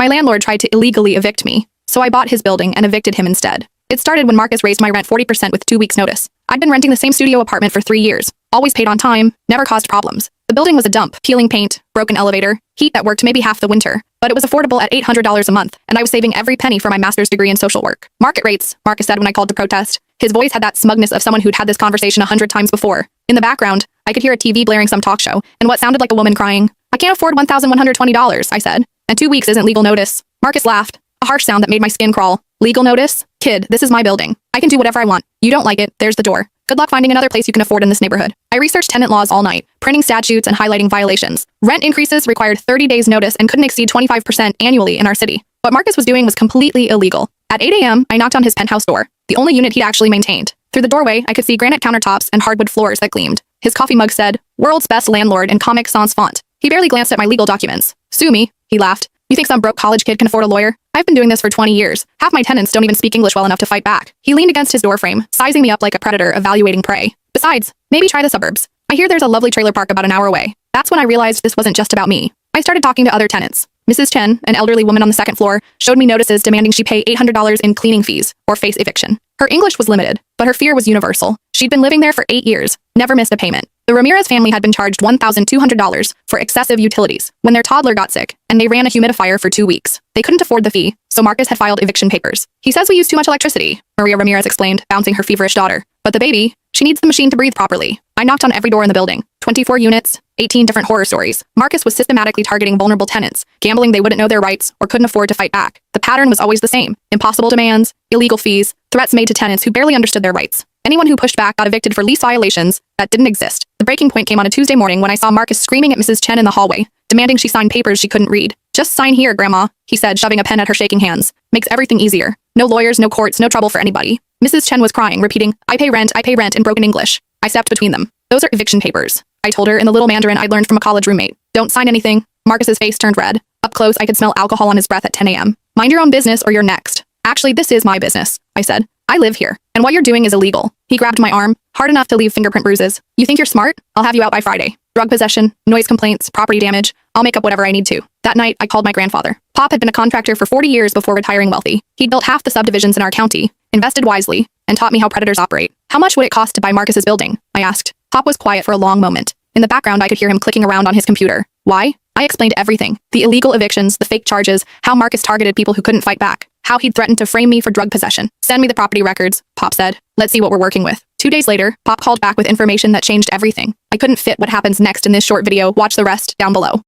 My landlord tried to illegally evict me, so I bought his building and evicted him instead. It started when Marcus raised my rent 40% with 2 weeks' notice. I'd been renting the same studio apartment for 3 years, always paid on time, never caused problems. The building was a dump, peeling paint, broken elevator, heat that worked maybe half the winter, but it was affordable at $800 a month, and I was saving every penny for my master's degree in social work. Market rates, Marcus said when I called to protest. His voice had that smugness of someone who'd had this conversation 100 times before. In the background, I could hear a TV blaring some talk show, and what sounded like a woman crying. I can't afford $1,120, I said, and 2 weeks isn't legal notice. Marcus laughed, a harsh sound that made my skin crawl. Legal notice? Kid, this is my building. I can do whatever I want. You don't like it, there's the door. Good luck finding another place you can afford in this neighborhood. I researched tenant laws all night, printing statutes and highlighting violations. Rent increases required 30 days notice and couldn't exceed 25% annually in our city. What Marcus was doing was completely illegal. At 8 a.m., I knocked on his penthouse door, the only unit he'd actually maintained. Through the doorway, I could see granite countertops and hardwood floors that gleamed. His coffee mug said, "World's best landlord" in Comic Sans font. He barely glanced at my legal documents. "Sue me," he laughed. "You think some broke college kid can afford a lawyer? I've been doing this for 20 years. Half my tenants don't even speak English well enough to fight back." He leaned against his doorframe, sizing me up like a predator evaluating prey. "Besides, maybe try the suburbs. I hear there's a lovely trailer park about an hour away." That's when I realized this wasn't just about me. I started talking to other tenants. Mrs. Chen, an elderly woman on the second floor, showed me notices demanding she pay $800 in cleaning fees or face eviction. Her English was limited, but her fear was universal. She'd been living there for 8 years, never missed a payment. The Ramirez family had been charged $1,200 for excessive utilities when their toddler got sick, and they ran a humidifier for 2 weeks. They couldn't afford the fee, so Marcus had filed eviction papers. "He says we use too much electricity," Maria Ramirez explained, bouncing her feverish daughter. "But the baby, she needs the machine to breathe properly." I knocked on every door in the building. 24 units, 18 different horror stories. Marcus was systematically targeting vulnerable tenants, gambling they wouldn't know their rights or couldn't afford to fight back. The pattern was always the same: impossible demands, illegal fees, threats made to tenants who barely understood their rights. Anyone who pushed back got evicted for lease violations that didn't exist. The breaking point came on a Tuesday morning when I saw Marcus screaming at Mrs. Chen in the hallway, demanding she sign papers she couldn't read. "Just sign here, Grandma," he said, shoving a pen at her shaking hands. "Makes everything easier. No lawyers, no courts, no trouble for anybody." Mrs. Chen was crying, repeating, I pay rent in broken English. I stepped between them. "Those are eviction papers," I told her in the little Mandarin I'd learned from a college roommate. "Don't sign anything." Marcus's face turned red. Up close, I could smell alcohol on his breath at 10 a.m. "Mind your own business or you're next." "Actually, this is my business," I said. "I live here, and what you're doing is illegal." He grabbed my arm, hard enough to leave fingerprint bruises. "You think you're smart? I'll have you out by Friday. Drug possession, noise complaints, property damage. I'll make up whatever I need to." That night, I called my grandfather. Pop had been a contractor for 40 years before retiring wealthy. He'd built half the subdivisions in our county, invested wisely, and taught me how predators operate. "How much would it cost to buy Marcus's building?" I asked. Pop was quiet for a long moment. In the background, I could hear him clicking around on his computer. "Why?" I explained everything. The illegal evictions, the fake charges, how Marcus targeted people who couldn't fight back, how he'd threatened to frame me for drug possession. "Send me the property records," Pop said. "Let's see what we're working with." 2 days later, Pop called back with information that changed everything. I couldn't fit what happens next in this short video. Watch the rest down below.